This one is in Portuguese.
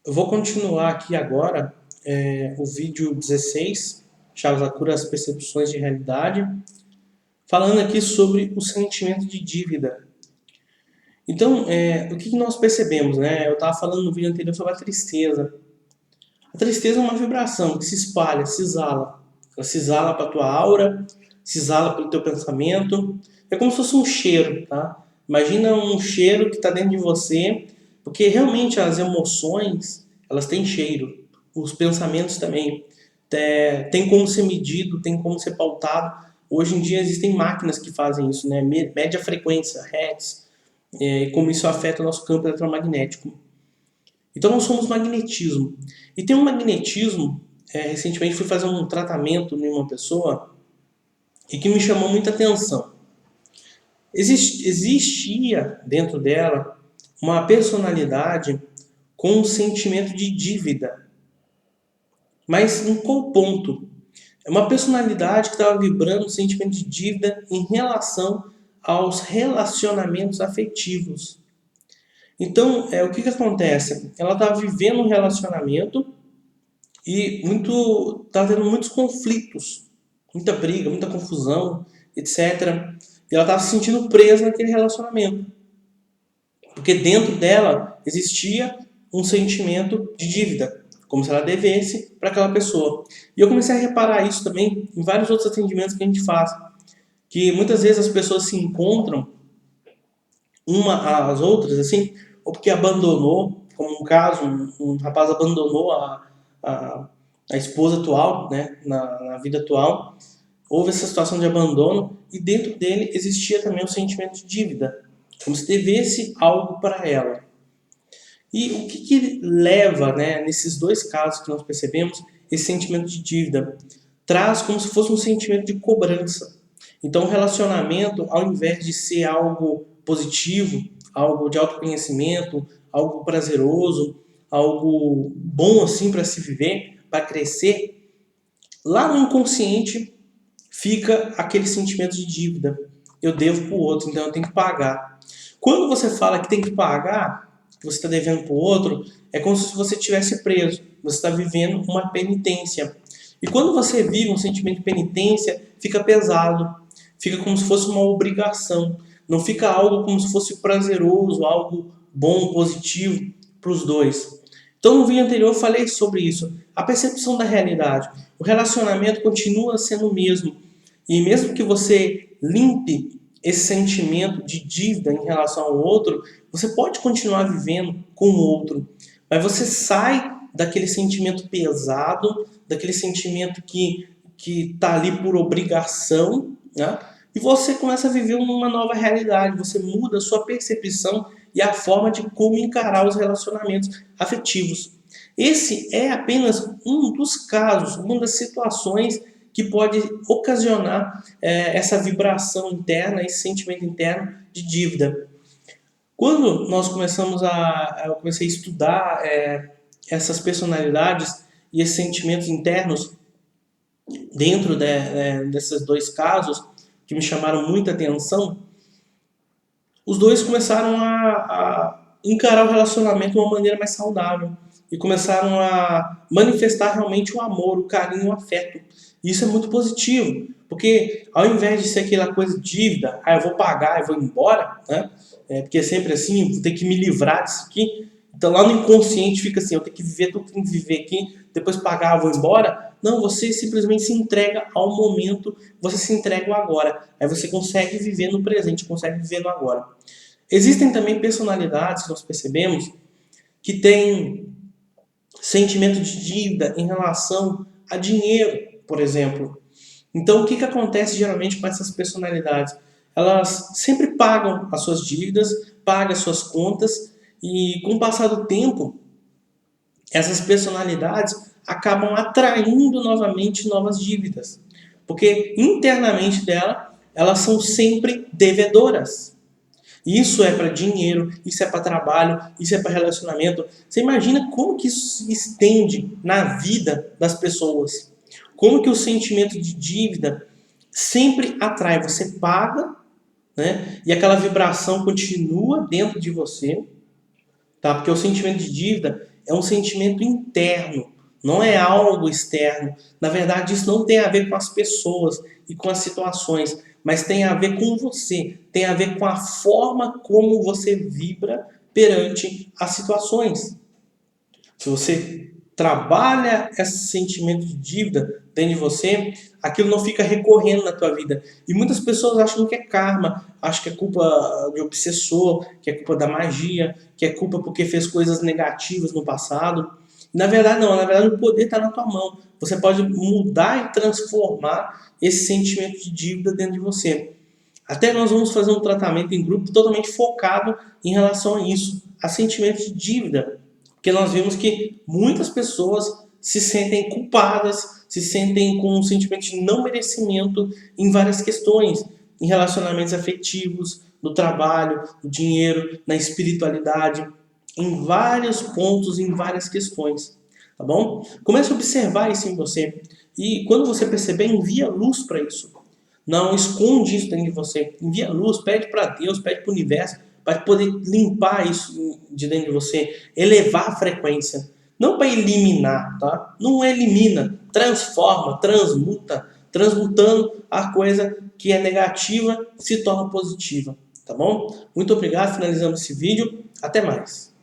Eu vou continuar aqui agora o vídeo 16, Chaves a cura das percepções de realidade, falando aqui sobre o sentimento de dívida. Então, o que nós percebemos, né? Eu estava falando no vídeo anterior sobre a tristeza. A tristeza é uma vibração que se espalha, se exala. Ela se exala para a tua aura, se exala pelo teu pensamento. É como se fosse um cheiro, tá? Imagina um cheiro que está dentro de você, porque realmente as emoções, elas têm cheiro. Os pensamentos também. Tem como ser medido, tem como ser pautado. Hoje em dia existem máquinas que fazem isso, né? Mede a frequência, hertz, como isso afeta o nosso campo eletromagnético. Então nós somos magnetismo. E tem um magnetismo, recentemente fui fazer um tratamento em uma pessoa e que me chamou muita atenção. Existia dentro dela uma personalidade com um sentimento de dívida. Mas em qual ponto? É uma personalidade que estava vibrando um sentimento de dívida em relação aos relacionamentos afetivos. Então, o que acontece? Ela estava vivendo um relacionamento e estava tendo muitos conflitos, muita briga, muita confusão, etc. E ela estava se sentindo presa naquele relacionamento, porque dentro dela existia um sentimento de dívida, como se ela devesse para aquela pessoa. E eu comecei a reparar isso também em vários outros atendimentos que a gente faz, que muitas vezes as pessoas se encontram uma às outras, assim, ou porque abandonou, como um caso, um rapaz abandonou a, a esposa atual, né, na vida atual, houve essa situação de abandono e dentro dele existia também um sentimento de dívida, como se devesse algo para ela. E o que leva, né, nesses dois casos que nós percebemos, esse sentimento de dívida? Traz como se fosse um sentimento de cobrança. Então, o relacionamento, ao invés de ser algo positivo, algo de autoconhecimento, algo prazeroso, algo bom assim para se viver, para crescer, lá no inconsciente fica aquele sentimento de dívida. Eu devo para o outro, então eu tenho que pagar. Quando você fala que tem que pagar, que você está devendo para o outro, é como se você estivesse preso. Você está vivendo uma penitência. E quando você vive um sentimento de penitência, fica pesado. Fica como se fosse uma obrigação. Não fica algo como se fosse prazeroso, algo bom, positivo para os dois. Então, no vídeo anterior eu falei sobre isso. A percepção da realidade. O relacionamento continua sendo o mesmo. E mesmo que você limpe esse sentimento de dívida em relação ao outro, você pode continuar vivendo com o outro. Mas você sai daquele sentimento pesado, daquele sentimento que está ali por obrigação, né? E você começa a viver uma nova realidade. Você muda a sua percepção e a forma de como encarar os relacionamentos afetivos. Esse é apenas um dos casos, uma das situações que pode ocasionar essa vibração interna, esse sentimento interno de dívida. Quando nós eu comecei a estudar essas personalidades e esses sentimentos internos dentro desses dois casos que me chamaram muita atenção, os dois começaram a encarar o relacionamento de uma maneira mais saudável e começaram a manifestar realmente o amor, o carinho, o afeto. E isso é muito positivo, porque ao invés de ser aquela coisa de dívida, eu vou pagar, eu vou embora, né? Porque é sempre assim, vou ter que me livrar disso aqui. Então lá no inconsciente fica assim, eu tenho que viver tudo que tenho que viver aqui, depois pagar, eu vou embora. Não, você simplesmente se entrega ao momento, você se entrega ao agora. Aí você consegue viver no presente, consegue viver no agora. Existem também personalidades que nós percebemos que têm sentimento de dívida em relação a dinheiro, por exemplo. Então, o que acontece geralmente com essas personalidades? Elas sempre pagam as suas dívidas, pagam as suas contas e, com o passar do tempo, essas personalidades acabam atraindo novamente novas dívidas. Porque internamente dela, elas são sempre devedoras. Isso é para dinheiro, isso é para trabalho, isso é para relacionamento. Você imagina como que isso se estende na vida das pessoas? Como que o sentimento de dívida sempre atrai? Você paga, né? E aquela vibração continua dentro de você, tá? Porque o sentimento de dívida é um sentimento interno, não é algo externo. Na verdade, isso não tem a ver com as pessoas e com as situações, mas tem a ver com você, tem a ver com a forma como você vibra perante as situações. Se você trabalha esse sentimento de dívida dentro de você, aquilo não fica recorrendo na tua vida. E muitas pessoas acham que é karma, acham que é culpa de obsessor, que é culpa da magia, que é culpa porque fez coisas negativas no passado. Na verdade, não. Na verdade, o poder está na tua mão. Você pode mudar e transformar esse sentimento de dívida dentro de você. Até nós vamos fazer um tratamento em grupo totalmente focado em relação a isso, a sentimentos de dívida. Porque nós vimos que muitas pessoas se sentem culpadas, se sentem com um sentimento de não merecimento em várias questões, em relacionamentos afetivos, no trabalho, no dinheiro, na espiritualidade, em vários pontos, em várias questões. Tá bom? Comece a observar isso em você. E quando você perceber, envia luz para isso. Não esconde isso dentro de você. Envia luz, pede para Deus, pede para o universo, para poder limpar isso de dentro de você, elevar a frequência. Não para eliminar, tá? Não elimina, transforma, transmuta, transmutando a coisa que é negativa se torna positiva, tá bom? Muito obrigado, finalizamos esse vídeo. Até mais.